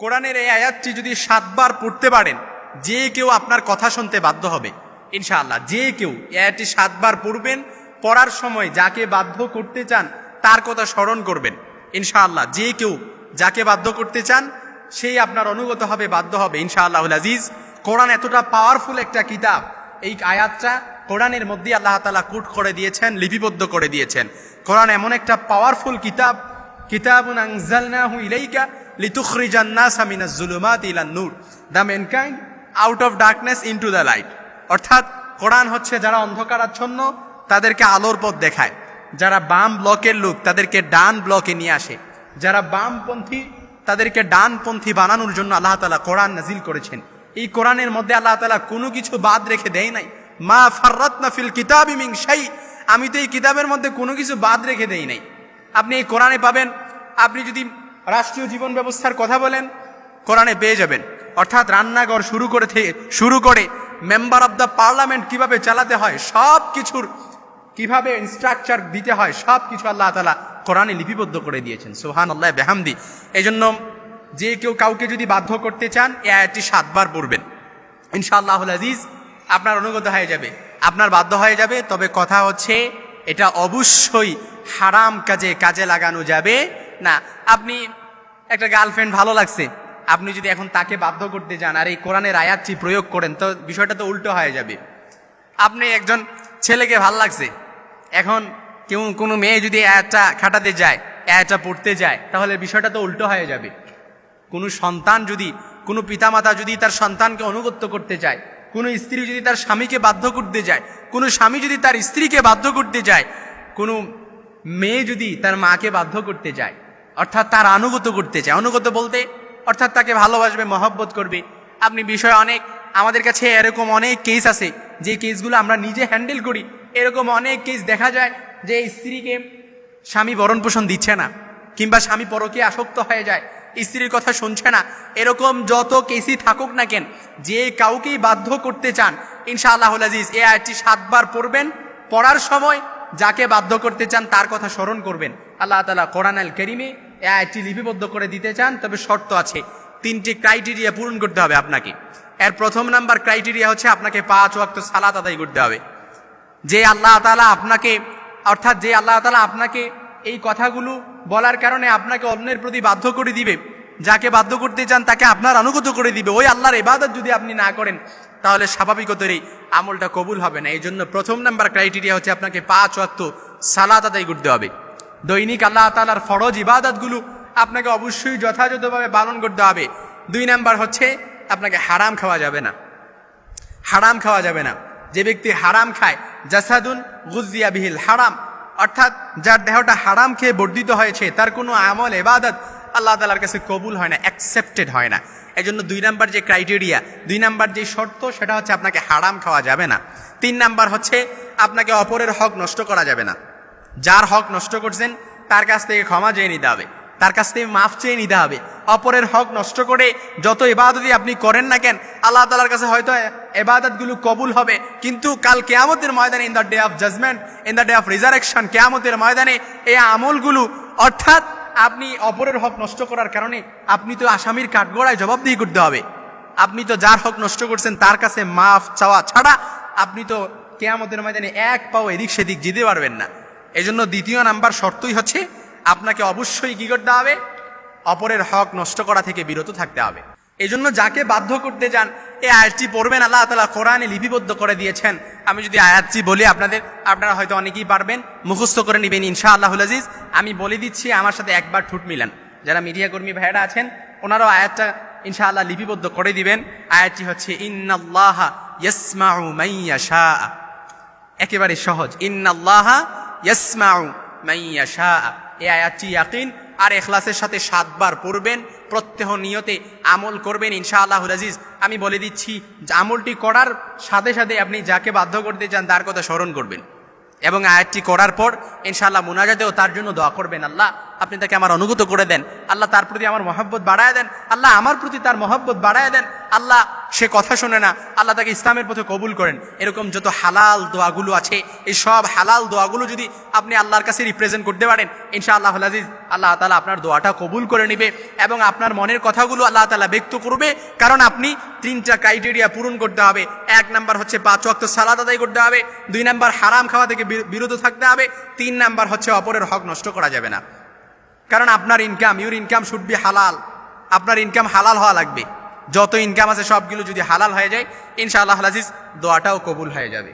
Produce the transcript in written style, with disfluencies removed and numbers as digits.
কোরআনের এই আয়াতটি যদি 7 বার পড়তে পারেন, যে কেউ আপনার কথা শুনতে বাধ্য হবে ইনশাআল্লাহ। যে কেউ এই আয়াতটি 7 বার পড়বেন, পড়ার সময় যাকে বাধ্য করতে চান তার কথা স্মরণ করবেন ইনশাআল্লাহ। যে কেউ যাকে বাধ্য করতে চান সেই আপনার অনুগত হবে, বাধ্য হবে ইনশাআল্লাহুল আজিজ। কোরআন এতটা পাওয়ারফুল একটা কিতাব, এই আয়াতটা কোরআনের মধ্যে আল্লাহ তাআলা কোট করে দিয়েছেন, লিপিবদ্ধ করে দিয়েছেন। কোরআন এমন একটা পাওয়ারফুল কিতাব, কিতাবুন আনজালনাহু ইলাইকা লিতুখরিজান নাসা মিনাজ যুলুমাতি ইলান নূর, the mankind out of darkness into the light. অর্থাৎ কোরআন হচ্ছে যারা অন্ধকারাচ্ছন্ন তাদেরকে আলোর পথ দেখায়, যারা বাম ব্লকের লোক তাদেরকে ডান ব্লকে নিয়ে আসে, যারা বামপন্থী তাদেরকে ডানপন্থী বানানোর জন্য আল্লাহ তাআলা কোরআন নাজিল করেছেন। এই কোরআনের মধ্যে আল্লাহ তাআলা কোনো কিছু বাদ রেখে দেয় নাই। মা ফাররাতনা ফিল কিতাবি মিন শাই, আমি তো এই কিতাবের মধ্যে কোনো কিছু বাদ রেখে দেই নাই। আপনি এই কোরআনে পাবেন। আপনি যদি রাষ্ট্রীয় জীবন ব্যবস্থার কথা বলেন, কোরআনে পেয়ে যাবেন। অর্থাৎ রান্নাঘর শুরু করে মেম্বার অব দ্য পার্লামেন্ট কিভাবে চালাতে হয়, সব কিছুর কিভাবে ইনস্ট্রাকচার দিতে হয়, সব কিছু আল্লাহ তাআলা কোরআনে লিপিবদ্ধ করে দিয়েছেন। সুবহানাল্লাহ বিহামদি। এই জন্য যে কেউ কাউকে যদি বাধ্য করতে চান এই আয়াতটি 7 বার পড়বেন ইনশাআল্লাহুল আজিজ, আপনার অনুগত হয়ে যাবে, আপনার বাধ্য হয়ে যাবে। তবে কথা হচ্ছে এটা অবশ্যই হারাম কাজে লাগানো যাবে না। আপনি একটা গার্লফ্রেন্ড ভালো লাগছে, আপনি যদি এখন তাকে বাধ্য করতে যান আর এই কোরআনের আয়াতটি প্রয়োগ করেন, তো বিষয়টা তো উল্টো হয়ে যাবে। আপনি একজন ছেলেকে ভাল লাগছে, এখন কোনো মেয়ে যদি আয়াতটা খাটাতে যায়, আয়াতটা পড়তে যায়, তাহলে বিষয়টা তো উল্টো হয়ে যাবে। কোনো সন্তান যদি, কোনো পিতামাতা যদি তার সন্তানকে অনুগত্য করতে চায়, কোনো স্ত্রী যদি তার স্বামীকে বাধ্য করতে যায়, কোনো স্বামী যদি তার স্ত্রীকে বাধ্য করতে যায়, কোনো মেয়ে যদি তার মাকে বাধ্য করতে যায়, অর্থাৎ তার আনুগত্য করতে চায়, অনুগত বলতে অর্থাৎ তাকে ভালোবাসবে, মহব্বত করবে। আপনি বিষয় অনেক, আমাদের কাছে এরকম অনেক কেস আছে যে কেসগুলো আমরা নিজে হ্যান্ডেল করি। এরকম অনেক কেস দেখা যায় যে স্ত্রীকে স্বামী ভরণ পোষণ দিচ্ছে না, কিংবা স্বামী পরকে আসক্ত হয়ে যায়, স্ত্রীর কথা শুনছে না। এরকম যত কেসই থাকুক না কেন, যে কাউকেই বাধ্য করতে চান ইনশাআল্লাহুল আজিজ এই আয়াতটি 7 বার পড়বেন। পড়ার সময় যাকে বাধ্য করতে চান তার কথা স্মরণ করবেন। আল্লাহ তাআলা কোরআন আল কারীমে এই আয়াতটি লিপিবদ্ধ করে দিতে চান, তবে শর্ত আছে। 3টি ক্রাইটেরিয়া পূরণ করতে হবে আপনাকে। এর প্রথম নাম্বার ক্রাইটেরিয়া হচ্ছে আপনাকে 5 ওয়াক্ত সালাত আদায় করতে হবে। যে আল্লাহ তাআলা আপনাকে, অর্থাৎ যে আল্লাহ তাআলা আপনাকে এই কথাগুলো বলার কারণে আপনাকে অন্যের প্রতি বাধ্য করে দিবে, যাকে বাধ্য করতে চান তাকে আপনার অনুগত করে দিবে, ওই আল্লাহর ইবাদত যদি আপনি না করেন তাহলে স্বাভাবিকতই আমলটা কবুল হবে না। এই জন্য প্রথম নাম্বার ক্রাইটেরিয়া হচ্ছে আপনাকে 5 ওয়াক্ত সালাত আদায় করতে হবে। দৈনিক আল্লাহ তাআলার ফরজ ইবাদতগুলো আপনাকে অবশ্যই যথাযথভাবে পালন করতে হবে। 2 নাম্বার হচ্ছে আপনাকে হারাম খাওয়া যাবে না, হারাম খাওয়া যাবে না। যে ব্যক্তি হারাম খায়, জাসাদুন গুজিয়া বিহিল হারাম, অর্থাৎ যার দেহটা হারাম খেয়ে বর্ধিত হয়েছে, তার কোনো আমল ইবাদত আল্লাহ তাআলার কাছে কবুল হয় না, অ্যাকসেপ্টেড হয় না। এই জন্য 2 নাম্বার যে ক্রাইটেরিয়া, 2 নাম্বার যে শর্ত, সেটা হচ্ছে আপনাকে হারাম খাওয়া যাবে না। 3 নাম্বার হচ্ছে আপনাকে অপরের হক নষ্ট করা যাবে না। যার হক নষ্ট করছেন তার কাছ থেকে ক্ষমা চেয়ে নিতে হবে, তার কাছ থেকে মাফ চেয়ে নিতে হবে। অপরের হক নষ্ট করে যত ইবাদতই আপনি করেন না কেন, আল্লাহ তাআলার কাছে হয়তো ইবাদতগুলো কবুল হবে, কিন্তু কাল কিয়ামতের ময়দানে, in the day of judgement, in the day of resurrection, কিয়ামতের ময়দানে এই আমলগুলো, অর্থাৎ আপনি অপরের হক নষ্ট করার কারণে আপনি তো আসামির কাঠগড়ায় জবাবদিহি করতে হবে। আপনি তো যার হক নষ্ট করছেন তার কাছে মাফ চাওয়া ছাড়া আপনি তো কিয়ামতের ময়দানে এক পাও এদিক সেদিক যেতে পারবেন না। এজন্য 2য় নাম্বার শর্তই হচ্ছে আপনাকে অবশ্যই কি করতে হবে, অপরের হক নষ্ট করা থেকে বিরত থাকতে হবে। এজন্য যাকে বাধ্য করতে যান এই আয়াতটি পড়বেন, আল্লাহ তাআলা কোরআনে লিপিবদ্ধ করে দিয়েছেন। আমি যদি আয়াতটি বলি আপনারা হয়তো অনেকেই পারবেন, মুখস্থ করে নেবেন ইনশাআল্লাহুল আজিজ। আমি বলে দিচ্ছি, আমার সাথে একবার ঠুট মিলান। যারা মিডিয়া কর্মী ভাইয়েরা আছেন ওনারাও আয়াতটা ইনশাআল্লাহ লিপিবদ্ধ করে দিবেন। আয়াতটি হচ্ছে ইন্নাল্লাহা ইয়াসমাউ মান ইয়াশা। একেবারে সহজ, ইন্নাল্লাহা ইয়াসমাউ মান ইয়াশা। এই আয়াতটি ইয়াকিন আর ইখলাসের সাথে 7 বার পড়বেন, প্রত্যহ নিয়তে আমল করবেন ইনশাআল্লাহুল আজিজ। আমি বলে দিচ্ছি, আমলটি করার সাথে সাথে আপনি যাকে বাধ্য করতে চান তার কথা স্মরণ করবেন, এবং আয়াতটি করার পর ইনশাআল্লাহ মুনাজাতেও তার জন্য দোয়া করবেন। আল্লাহ আপনি তাকে আমার অনুগত করে দেন, আল্লাহ তার প্রতি আমার মহব্বত বাড়ায় দেন, আল্লাহ আমার প্রতি তার মহব্বত বাড়ায় দেন, আল্লাহ সে কথা শোনে না, আল্লাহ তাকে ইসলামের পথে কবুল করেন। এরকম যত হালাল দোয়াগুলো আছে, এই সব হালাল দোয়াগুলো যদি আপনি আল্লাহর কাছে রিপ্রেজেন্ট করতে পারেন, ইনশাআল্লাহ আজিজ আল্লাহ তাআলা আপনার দোয়াটা কবুল করে নেবে এবং আপনার মনের কথাগুলো আল্লাহ তাআলা ব্যক্ত করবে। কারণ আপনি 3টা ক্রাইটেরিয়া পূরণ করতে হবে। 1 নাম্বার হচ্ছে 5 ওয়াক্ত সালাত আদায় করতে হবে, 2 নাম্বার হারাম খাওয়া থেকে বিরত থাকতে হবে, 3 নাম্বার হচ্ছে অপরের হক নষ্ট করা যাবে না। কারণ আপনার income, your income should be হালাল, আপনার ইনকাম হালাল হওয়া লাগবে। যত ইনকাম আছে সবগুলো যদি হালাল হয়ে যায়, ইনশাআল্লাহ আজিজ দোয়াটাও কবুল হয়ে যাবে।